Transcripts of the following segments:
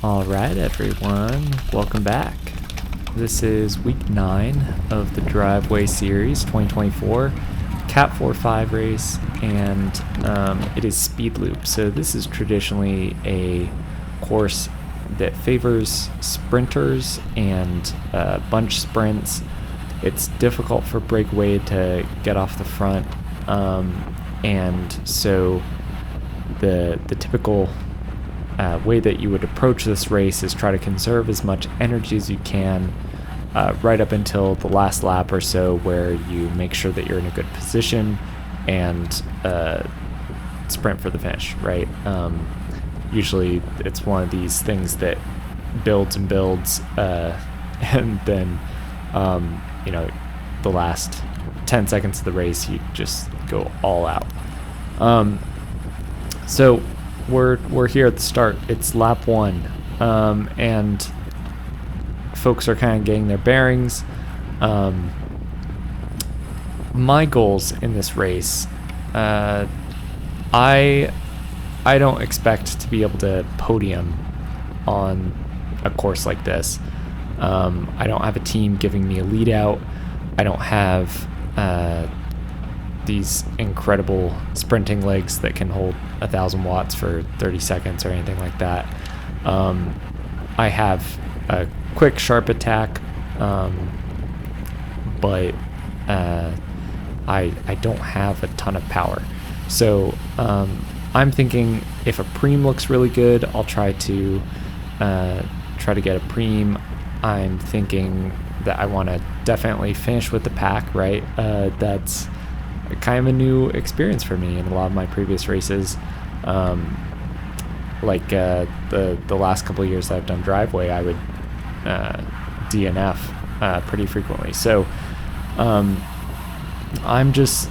All right, everyone, welcome back. This is week 9 of the Driveway Series 2024 Cat 4-5 race, and it is speed loop. So this is traditionally a course that favors sprinters and bunch sprints. It's difficult for breakaway to get off the front, and so the typical way that you would approach this race is try to conserve as much energy as you can right up until the last lap or so, where you make sure that you're in a good position and sprint for the finish, right? Usually it's one of these things that builds and builds, and then the last 10 seconds of the race you just go all out. So we're here at the start. It's lap 1, and folks are kind of getting their bearings. My goals in this race, I don't expect to be able to podium on a course like this. I don't have a team giving me a lead out. I don't have these incredible sprinting legs that can hold 1,000 watts for 30 seconds or anything like that. I have a quick, sharp attack, but I don't have a ton of power. So I'm thinking if a preem looks really good, I'll try to get a preem. I'm thinking that I want to definitely finish with the pack, right? That's kind of a new experience for me in a lot of my previous races. The last couple of years that I've done driveway, I would DNF pretty frequently. So I'm just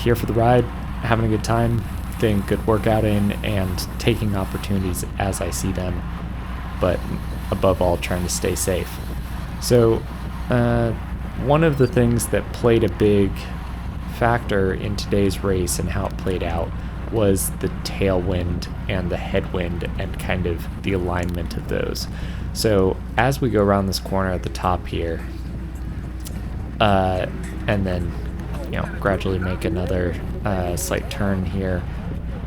here for the ride, having a good time, getting a good workout in, and taking opportunities as I see them, but above all trying to stay safe. So one of the things that played a big factor in today's race and how it played out was the tailwind and the headwind and kind of the alignment of those. So as we go around this corner at the top here, and then gradually make another slight turn here,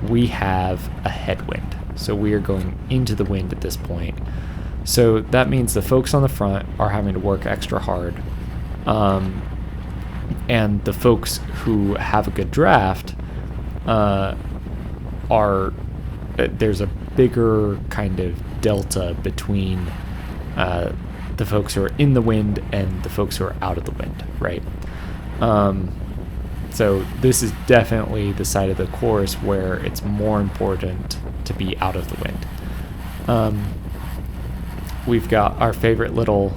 we have a headwind. So we are going into the wind at this point. So that means the folks on the front are having to work extra hard. And the folks who have a good draft there's a bigger kind of delta between the folks who are in the wind and the folks who are out of the wind, right? So this is definitely the side of the course where it's more important to be out of the wind. We've got our favorite little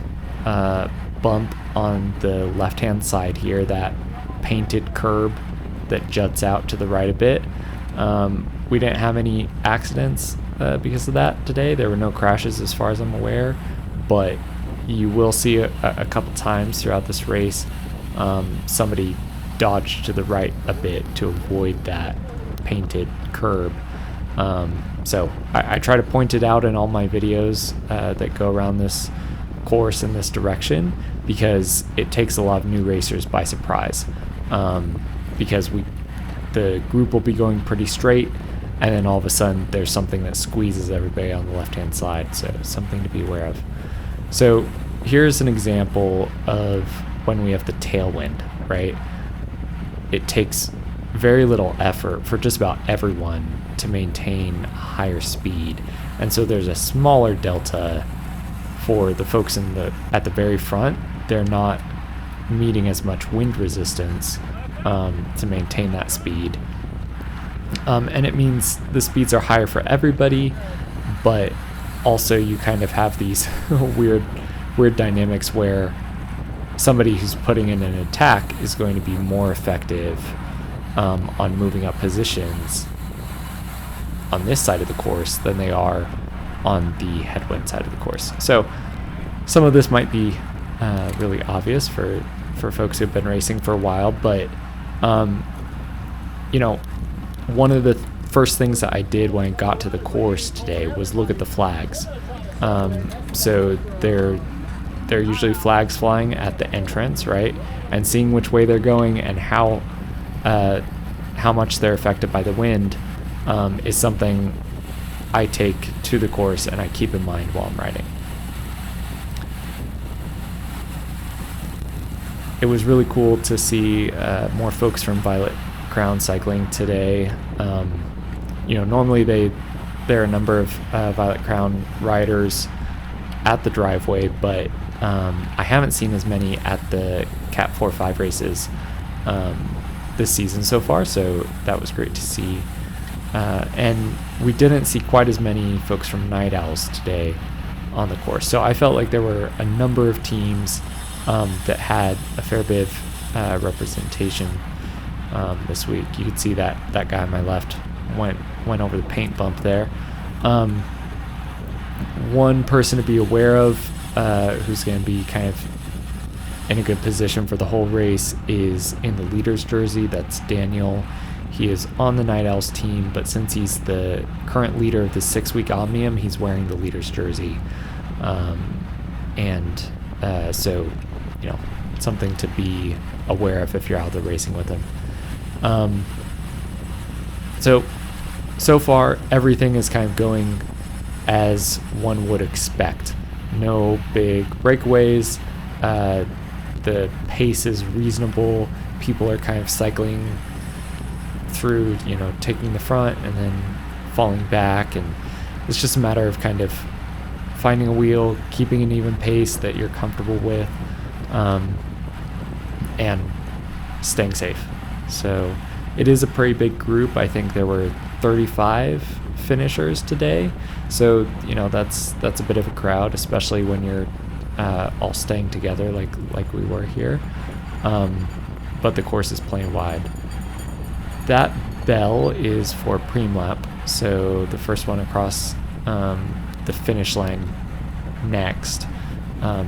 bump on the left-hand side here, that painted curb that juts out to the right a bit. We didn't have any accidents because of that today. There were no crashes as far as I'm aware, but you will see a couple times throughout this race somebody dodged to the right a bit to avoid that painted curb. So I try to point it out in all my videos that go around this course in this direction, because it takes a lot of new racers by surprise, because the group will be going pretty straight, and then all of a sudden there's something that squeezes everybody on the left hand side, so something to be aware of. So here's an example of when we have the tailwind, right? It takes very little effort for just about everyone to maintain higher speed, and so there's a smaller delta for the folks at the very front. They're not meeting as much wind resistance to maintain that speed, and it means the speeds are higher for everybody, but also you kind of have these weird dynamics where somebody who's putting in an attack is going to be more effective on moving up positions on this side of the course than they are on the headwind side of the course. So some of this might be really obvious for folks who've been racing for a while, but one of the first things that I did when I got to the course today was look at the flags. So they're usually flags flying at the entrance, right? And seeing which way they're going and how much they're affected by the wind is something I take to the course and I keep in mind while I'm riding. It was really cool to see more folks from Violet Crown cycling today. Normally there are a number of Violet Crown riders at the driveway, but I haven't seen as many at the Cat 4-5 races this season so far, so that was great to see. And we didn't see quite as many folks from Night Owls today on the course, so I felt like there were a number of teams that had a fair bit of representation this week. You could see that guy on my left went over the paint bump there. One person to be aware of who's going to be kind of in a good position for the whole race is in the leader's jersey. That's Daniel. He is on the Night Owls team, but since he's the current leader of the 6-week Omnium, he's wearing the leader's jersey. So, something to be aware of if you're out there racing with him. So far, everything is kind of going as one would expect. No big breakaways. The pace is reasonable. People are kind of cycling through, taking the front and then falling back. And it's just a matter of kind of finding a wheel, keeping an even pace that you're comfortable with, and staying safe. So it is a pretty big group. I think there were 35 finishers today. So, that's a bit of a crowd, especially when you're all staying together like we were here. But the course is playing wide. That bell is for preem lap. So the first one across the finish line next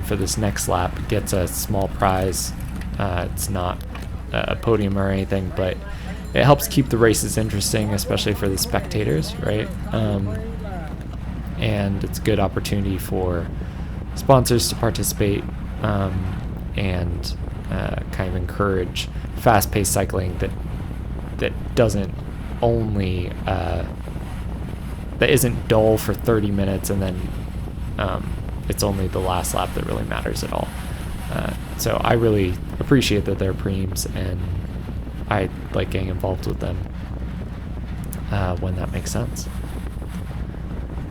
for this next lap gets a small prize. It's not a podium or anything, but it helps keep the races interesting, especially for the spectators, right? And it's a good opportunity for sponsors to participate and kind of encourage fast-paced cycling that doesn't only that isn't dull for 30 minutes and then it's only the last lap that really matters at all. So I really appreciate that they're preems, and I like getting involved with them when that makes sense.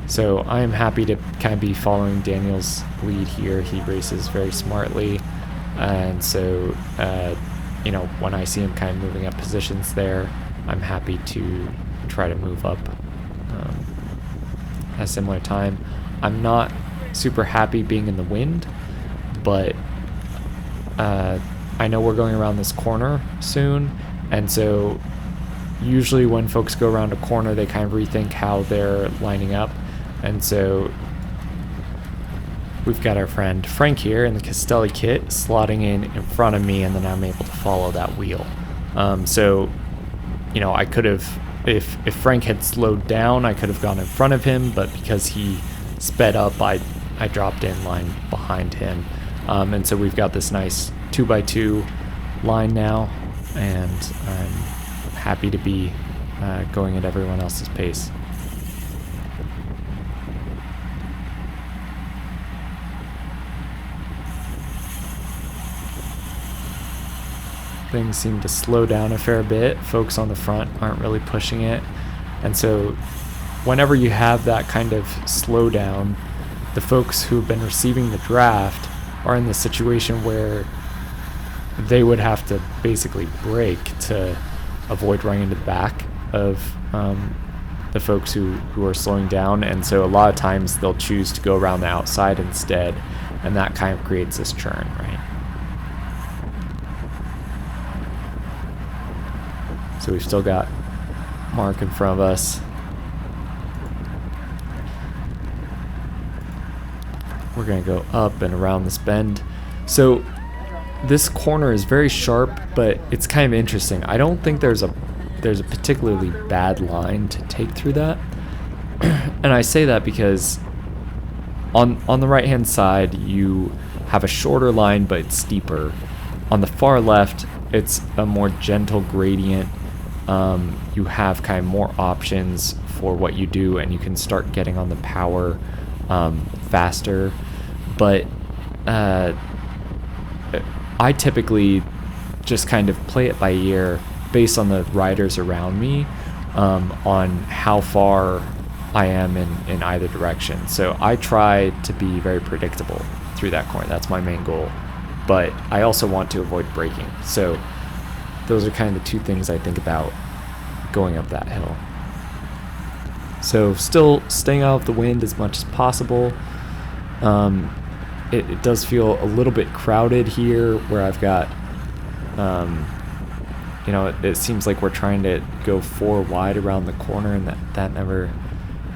So I am happy to kind of be following Daniel's lead here. He races very smartly, and so when I see him kind of moving up positions there, I'm happy to try to move up at a similar time. I'm not super happy being in the wind, but I know we're going around this corner soon, and so usually when folks go around a corner, they kind of rethink how they're lining up. And so we've got our friend Frank here in the Castelli kit slotting in front of me, and then I'm able to follow that wheel. I could have, if Frank had slowed down, I could have gone in front of him, but because he sped up, I dropped in line behind him. And so we've got this nice 2x2 line now, and I'm happy to be going at everyone else's pace. Things seem to slow down a fair bit. Folks on the front aren't really pushing it. And so whenever you have that kind of slowdown, the folks who've been receiving the draft are in the situation where they would have to basically brake to avoid running into the back of the folks who are slowing down. And so a lot of times they'll choose to go around the outside instead, and that kind of creates this churn, right? So we've still got Mark in front of us. We're going to go up and around this bend. So this corner is very sharp, but it's kind of interesting. I don't think there's a there's a particularly bad line to take through that. And I say that because on the right hand side you have a shorter line but it's steeper. On the far left it's a more gentle gradient. You have kind of more options for what you do, and you can start getting on the power faster. But I typically just kind of play it by ear based on the riders around me, on how far I am in either direction. So I try to be very predictable through that corner. That's my main goal. But I also want to avoid braking. So those are kind of the two things I think about going up that hill. So still staying out of the wind as much as possible. It does feel a little bit crowded here where I've got, it seems like we're trying to go 4 wide around the corner, and that never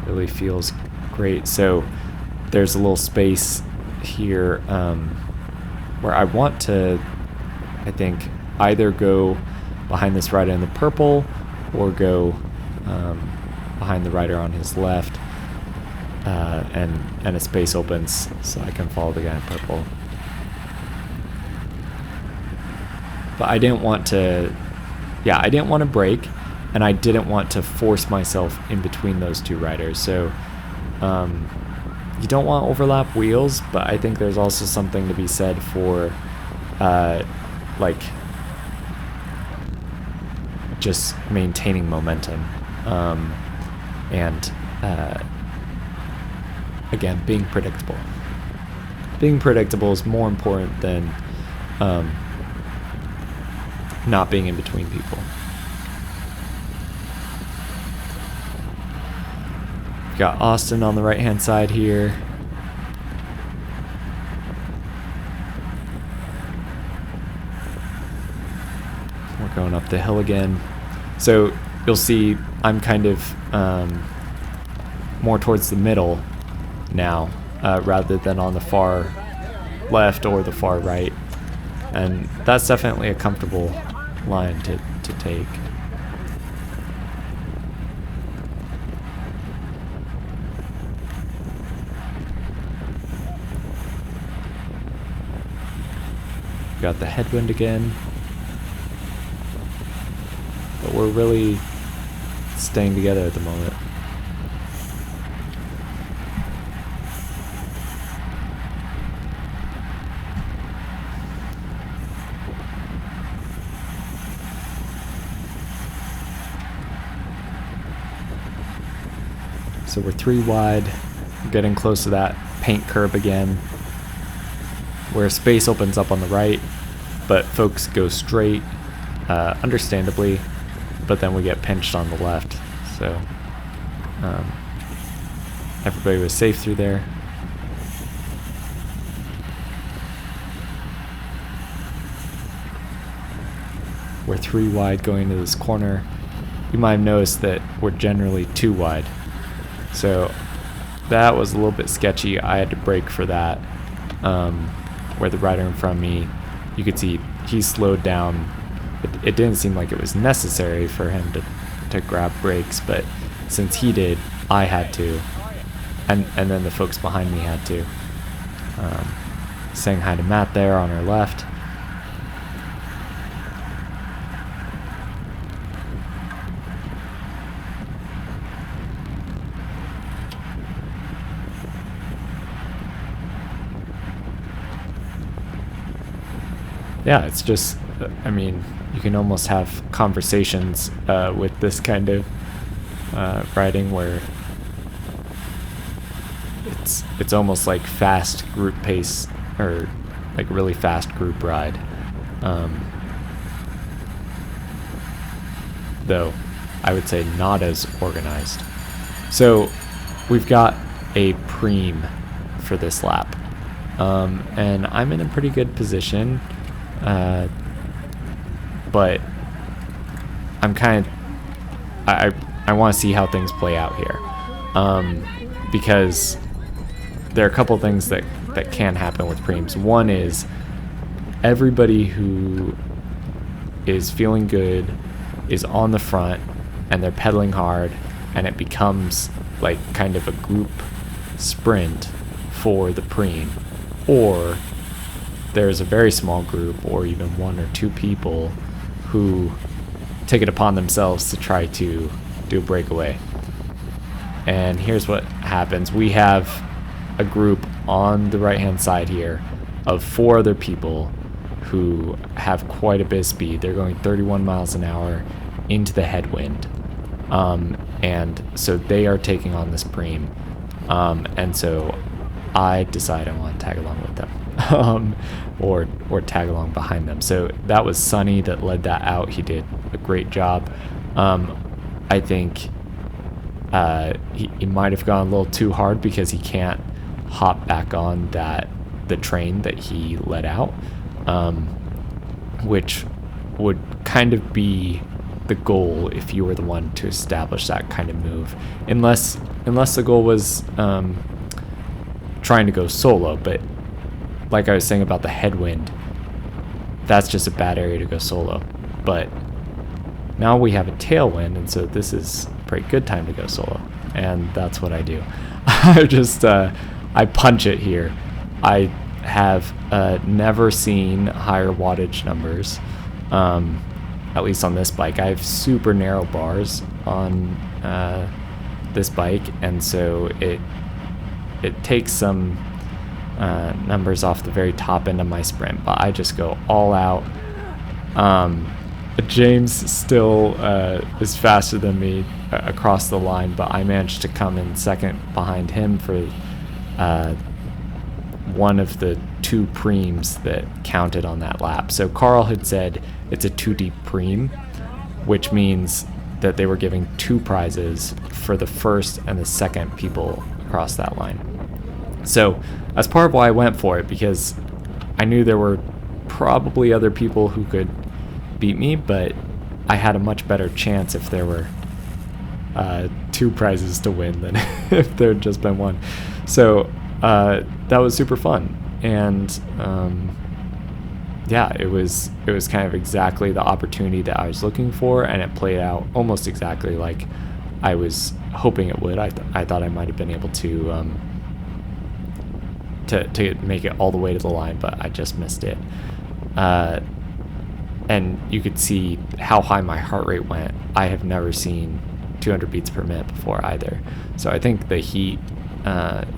really feels great. So there's a little space here where I want to, I think, either go behind this rider in the purple or go behind the rider on his left, and a space opens so I can follow the guy in purple. But I didn't want to brake, and I didn't want to force myself in between those two riders. So you don't want to overlap wheels, but I think there's also something to be said for just maintaining momentum, and again, being predictable. Being predictable is more important than not being in between people. Got Austin on the right hand side here. We're going up the hill again. So you'll see I'm kind of more towards the middle now, rather than on the far left or the far right. And that's definitely a comfortable line to take. Got the headwind again, but we're really staying together at the moment. So we're 3 wide, getting close to that paint curb again, where space opens up on the right, but folks go straight, understandably, but then we get pinched on the left. So everybody was safe through there. We're 3 wide going to this corner. You might have noticed that we're generally 2 wide. So that was a little bit sketchy. I had to brake for that. Where the rider in front of me, you could see he slowed down. It didn't seem like it was necessary for him to grab brakes, but since he did, I had to. And then the folks behind me had to. Saying hi to Matt there on our left. Yeah, it's just, I mean, you can almost have conversations with this kind of riding where it's almost like fast group pace, or like really fast group ride. Though I would say not as organized. So we've got a preem for this lap, and I'm in a pretty good position. But I'm kind of, I want to see how things play out here, because there are a couple things that can happen with preems. One is everybody who is feeling good is on the front and they're pedaling hard, and it becomes like kind of a group sprint for the preem, or there's a very small group or even 1 or 2 people who take it upon themselves to try to do a breakaway. And here's what happens. We have a group on the right hand side here of 4 other people who have quite a bit of speed. They're going 31 miles an hour into the headwind, and so they are taking on this preem, and so I decide I want to tag along with them, or tag along behind them. So that was Sonny that led that out. He did a great job. I think he might have gone a little too hard because he can't hop back on the train that he let out, which would kind of be the goal if you were the one to establish that kind of move, unless the goal was trying to go solo. But like I was saying about the headwind, that's just a bad area to go solo. But now we have a tailwind, and so this is a pretty good time to go solo, and that's what I do. I punch it here. I have never seen higher wattage numbers, at least on this bike. I have super narrow bars on this bike, and so it takes some numbers off the very top end of my sprint, but I just go all out. James still is faster than me across the line, but I managed to come in second behind him for one of the 2 preems that counted on that lap. So Carl had said it's a 2 deep preem, which means that they were giving 2 prizes for the first and the second people across that line. So that's part of why I went for it, because I knew there were probably other people who could beat me, but I had a much better chance if there were 2 prizes to win than if there had just been 1. So that was super fun, and yeah, it was kind of exactly the opportunity that I was looking for, and it played out almost exactly like I was hoping it would. I thought I might have been able to make it all the way to the line, but I just missed it. And you could see how high my heart rate went. I have never seen 200 beats per minute before either. So I think the heat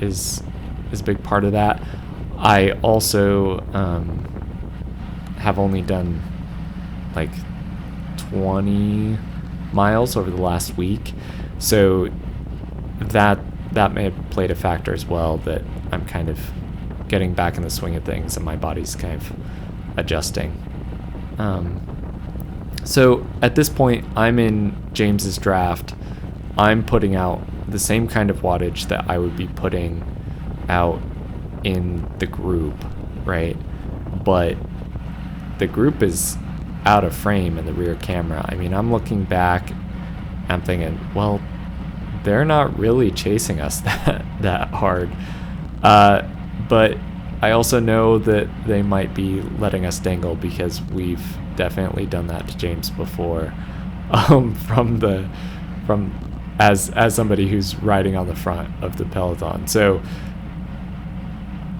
is a big part of that. I also have only done like 20 miles over the last week, so that may have played a factor as well, that I'm kind of getting back in the swing of things and my body's kind of adjusting. So at this point, I'm in James's draft. I'm putting out the same kind of wattage that I would be putting out in the group, right? But the group is out of frame in the rear camera. I mean, I'm looking back, I'm thinking, well, they're not really chasing us that hard. But I also know that they might be letting us dangle, because we've definitely done that to James before, as somebody who's riding on the front of the peloton. So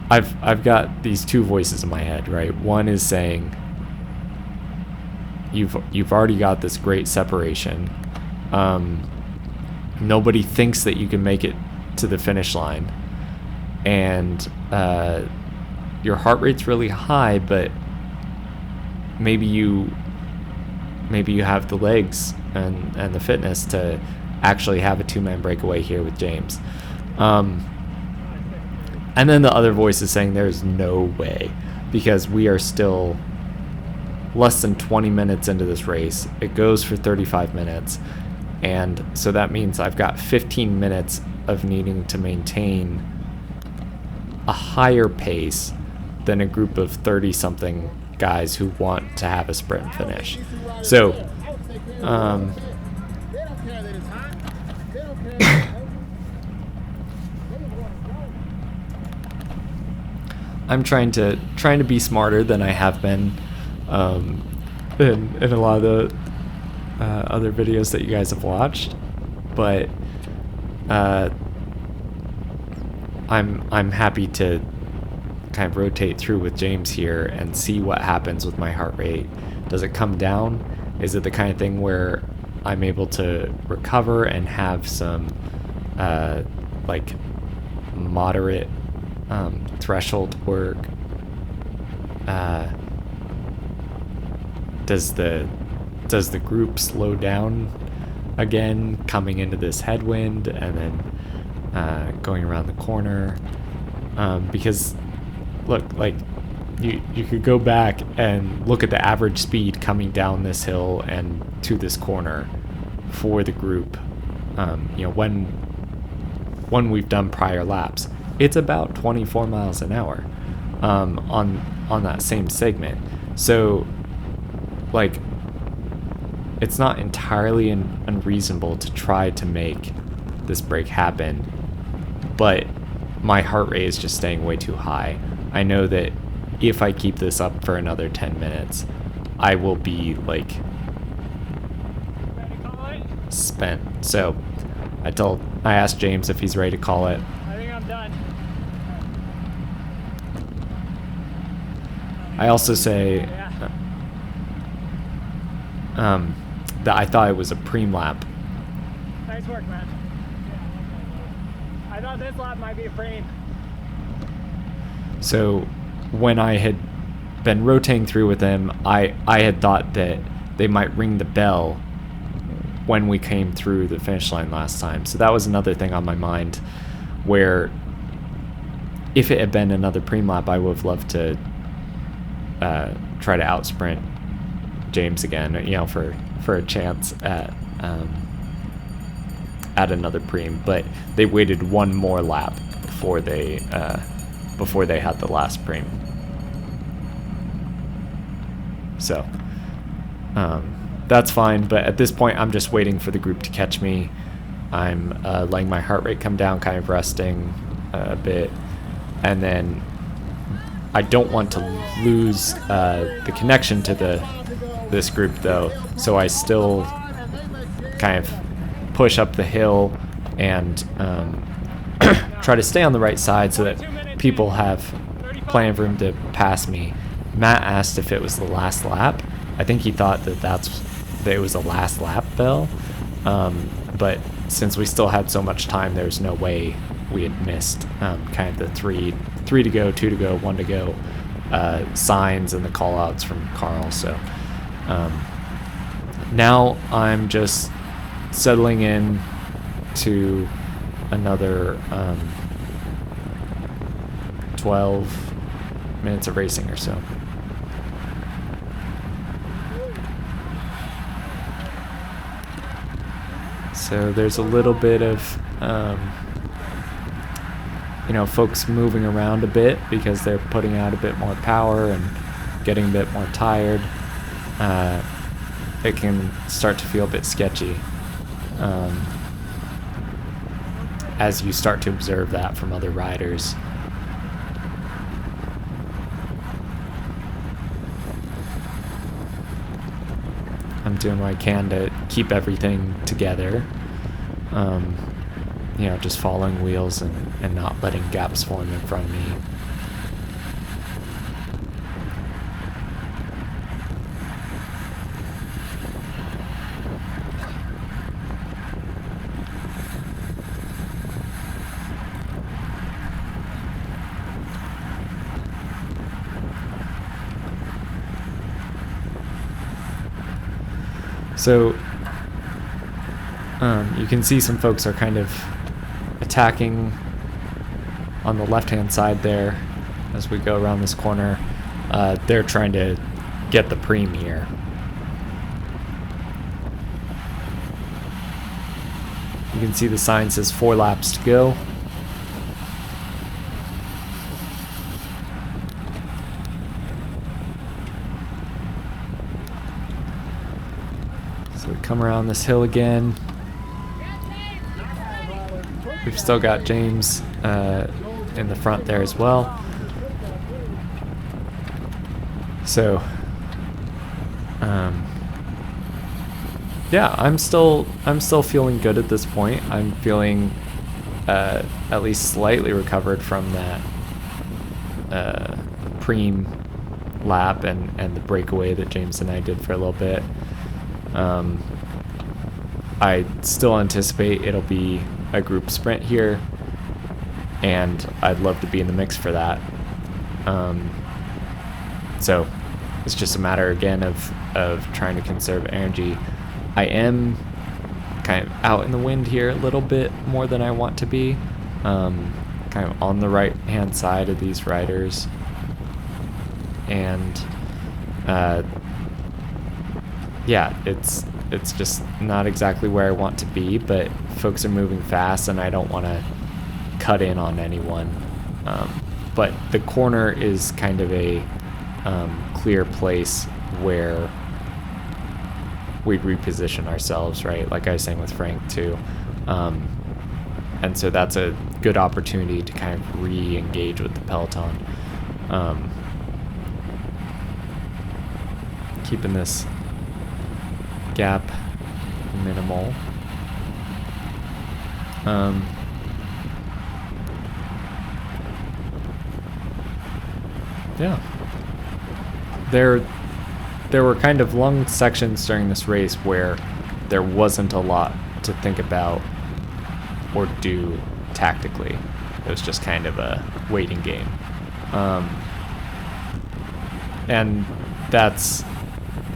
I've got these 2 voices in my head, right? One is saying, you've already got this great separation. Nobody thinks that you can make it to the finish line, and your heart rate's really high, but maybe you have the legs and the fitness to actually have a 2-man breakaway here with James. And then the other voice is saying there's no way, because we are still less than 20 minutes into this race. It goes for 35 minutes, and so that means I've got 15 minutes of needing to maintain a higher pace than a group of 30-something guys who want to have a sprint finish. So I'm trying to be smarter than I have been in a lot of other videos that you guys have watched, but I'm happy to kind of rotate through with James here and see what happens with my heart rate. Does it come down? Is it the kind of thing where I'm able to recover and have some like moderate threshold work? Does the group slow down again coming into this headwind and then going around the corner? Because look, like you could go back and look at the average speed coming down this hill and to this corner for the group. You know, when we've done prior laps, it's about 24 miles an hour on that same segment. So like, it's not entirely unreasonable to try to make this break happen, but my heart rate is just staying way too high. I know that if I keep this up for another 10 minutes, I will be like spent. So I asked James if he's ready to call it. I think I'm done. I also say that I thought it was a preem lap. Nice work, man. I thought this lap might be a preem. So when I had been rotating through with them, I had thought that they might ring the bell when we came through the finish line last time. So that was another thing on my mind, where if it had been another preem lap, I would have loved to try to out sprint James again, you know, for a chance at another preem. But they waited one more lap before they had the last preem. So that's fine, but at this point I'm just waiting for the group to catch me. I'm letting my heart rate come down, kind of resting a bit, and then I don't want to lose the connection to this group though, so I still kind of push up the hill and try to stay on the right side so that people have plenty of room to pass me. Matt asked if it was the last lap. I think he thought that it was a last lap bell, but since we still had so much time, there's no way we had missed kind of the three to go, 2 to go, 1 to go signs and the call outs from Carl. So now I'm just settling in to another 12 minutes of racing or so. So there's a little bit of folks moving around a bit because they're putting out a bit more power and getting a bit more tired. It can start to feel a bit sketchy as you start to observe that from other riders. I'm doing what I can to keep everything together. Just following wheels and not letting gaps form in front of me. So you can see some folks are kind of attacking on the left-hand side there as we go around this corner. They're trying to get the preem here. You can see the sign says 4 laps to go. So we come around this hill again. We've still got James in the front there as well. So yeah, I'm still feeling good at this point. I'm feeling at least slightly recovered from that preem lap and the breakaway that James and I did for a little bit. I still anticipate it'll be a group sprint here, and I'd love to be in the mix for that. So it's just a matter again of trying to conserve energy. I am kind of out in the wind here a little bit more than I want to be, kind of on the right hand side of these riders, and yeah, it's just not exactly where I want to be, but folks are moving fast and I don't want to cut in on anyone. But the corner is kind of a clear place where we reposition ourselves, right? Like I was saying with Frank too. And so that's a good opportunity to kind of re-engage with the peloton. Keeping this gap minimal. Yeah. There were kind of long sections during this race where there wasn't a lot to think about or do tactically. It was just kind of a waiting game. And that's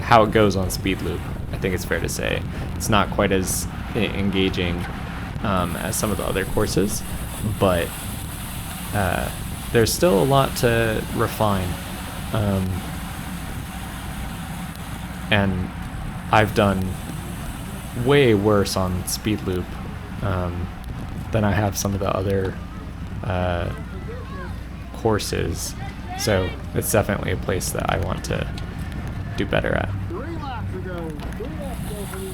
how it goes on Speed Loop. I think it's fair to say it's not quite as engaging as some of the other courses, but there's still a lot to refine. And I've done way worse on Speed Loop than I have some of the other courses, so it's definitely a place that I want to do better at. 3 laps to go. 3 laps to go for these.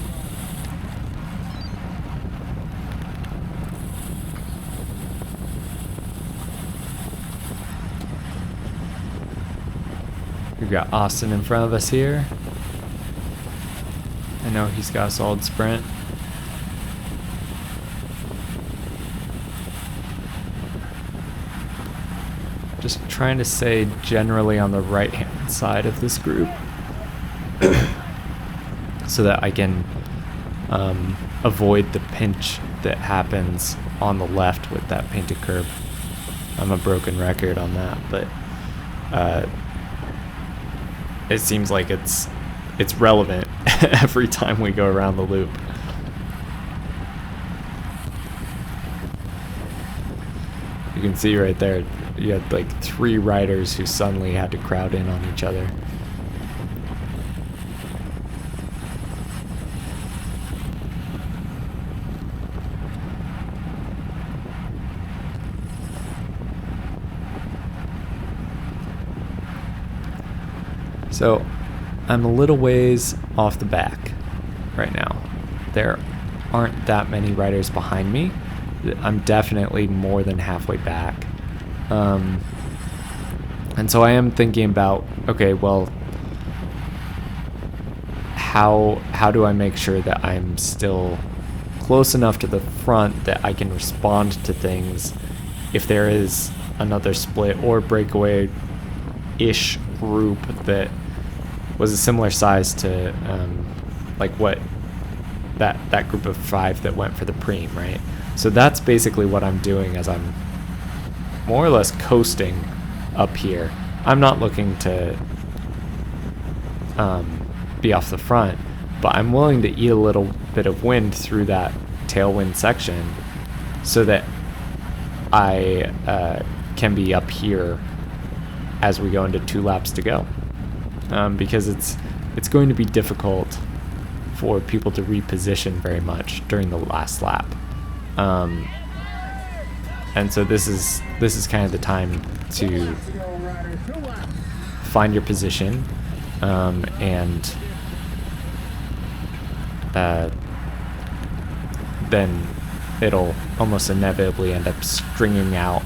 We've got Austin in front of us here. I know he's got a solid sprint. Just trying to stay generally on the right hand side of this group so that I can avoid the pinch that happens on the left with that painted curb. I'm a broken record on that, but it seems like it's relevant every time we go around the loop. You can see right there, you had like 3 riders who suddenly had to crowd in on each other. So I'm a little ways off the back right now. There aren't that many riders behind me. I'm definitely more than halfway back. And so I am thinking about, okay, well, how do I make sure that I'm still close enough to the front that I can respond to things if there is another split or breakaway-ish group that was a similar size to like what that group of 5 that went for the preem, right? So that's basically what I'm doing as I'm more or less coasting up here. I'm not looking to be off the front, but I'm willing to eat a little bit of wind through that tailwind section so that I can be up here as we go into 2 laps to go. Because it's going to be difficult for people to reposition very much during the last lap. And so this is kind of the time to find your position, and then it'll almost inevitably end up stringing out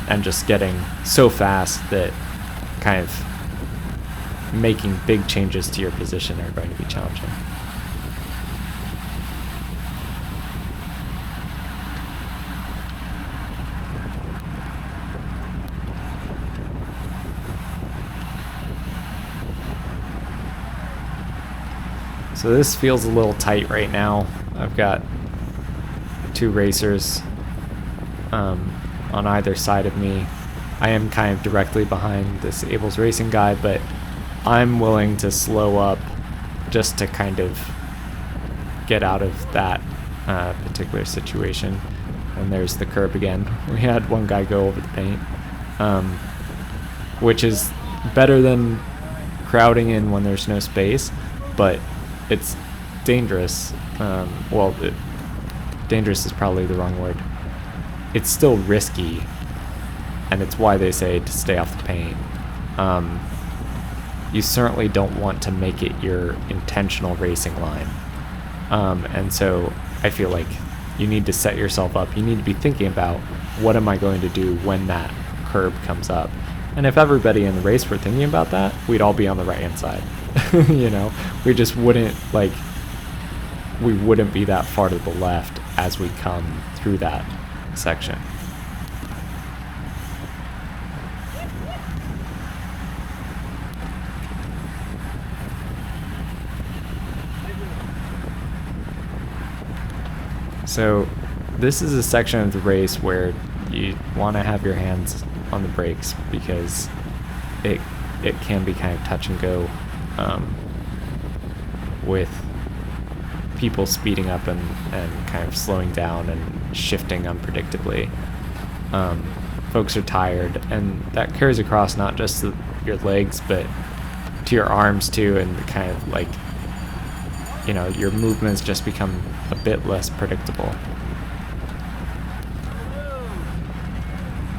and just getting so fast that kind of making big changes to your position are going to be challenging. So this feels a little tight right now. I've got 2 racers on either side of me. I am kind of directly behind this Abels Racing guy, but I'm willing to slow up just to kind of get out of that particular situation. And there's the curb again. We had one guy go over the paint, which is better than crowding in when there's no space, but it's dangerous. Dangerous is probably the wrong word. It's still risky, and it's why they say to stay off the paint. You certainly don't want to make it your intentional racing line. And so I feel like you need to set yourself up. You need to be thinking about, what am I going to do when that curb comes up? And if everybody in the race were thinking about that, we'd all be on the right-hand side. You know, we just wouldn't, like, we wouldn't be that far to the left as we come through that section. So this is a section of the race where you want to have your hands on the brakes, because it can be kind of touch and go with people speeding up and kind of slowing down and shifting unpredictably. Folks are tired, and that carries across not just your legs, but to your arms too, and kind of like, you know, your movements just become a bit less predictable.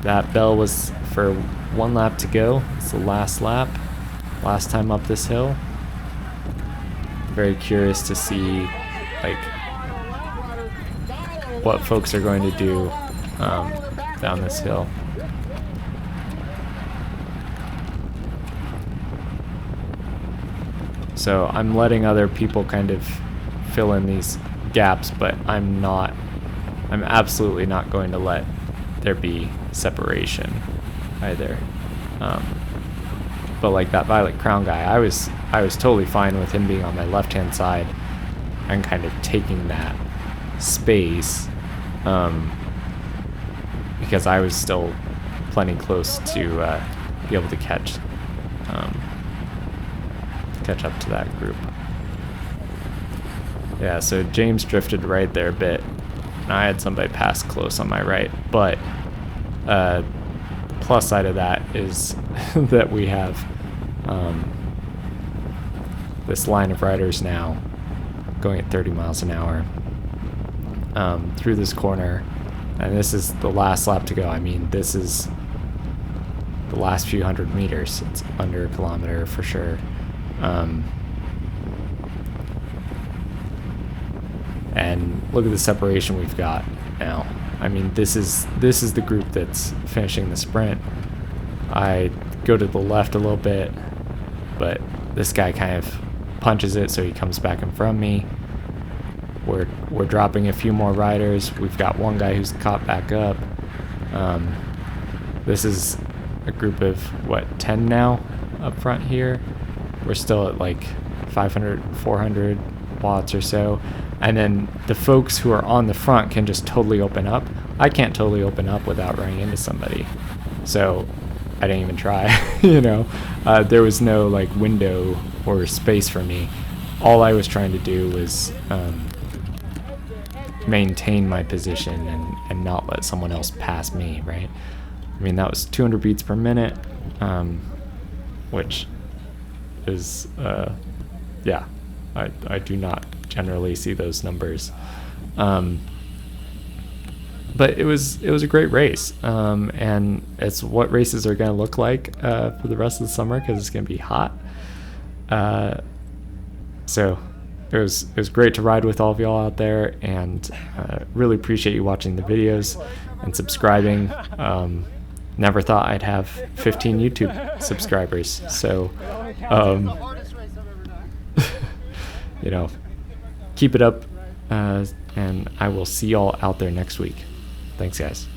That bell was for 1 lap to go. It's the last lap, last time up this hill. Very curious to see, like, what folks are going to do down this hill. So I'm letting other people kind of fill in these gaps, but I'm absolutely not going to let there be separation either. But like that Violet Crown guy, I was totally fine with him being on my left-hand side and kind of taking that space, because I was still plenty close to be able to catch up to that group. Yeah, so James drifted right there a bit, and I had somebody pass close on my right, but the plus side of that is that we have this line of riders now going at 30 miles an hour through this corner, and this is the last lap to go. I mean, this is the last few hundred meters. It's under a kilometer for sure. And look at the separation we've got now. I mean, this is the group that's finishing the sprint. I go to the left a little bit, but this guy kind of punches it, so he comes back in front of me. We're dropping a few more riders. We've got one guy who's caught back up. This is a group of 10 now up front here. We're still at like 500, 400 watts or so. And then the folks who are on the front can just totally open up. I can't totally open up without running into somebody. So I didn't even try, you know. There was no like window or space for me. All I was trying to do was maintain my position and not let someone else pass me, right? I mean, that was 200 beats per minute, which is, yeah, I do not generally see those numbers. But it was a great race, and it's what races are going to look like for the rest of the summer, because it's going to be hot. So it was great to ride with all of y'all out there, and really appreciate you watching the videos and subscribing. Never thought I'd have 15 YouTube subscribers, so hardest race I've ever done. You know, keep it up, and I will see y'all out there next week. Thanks, guys.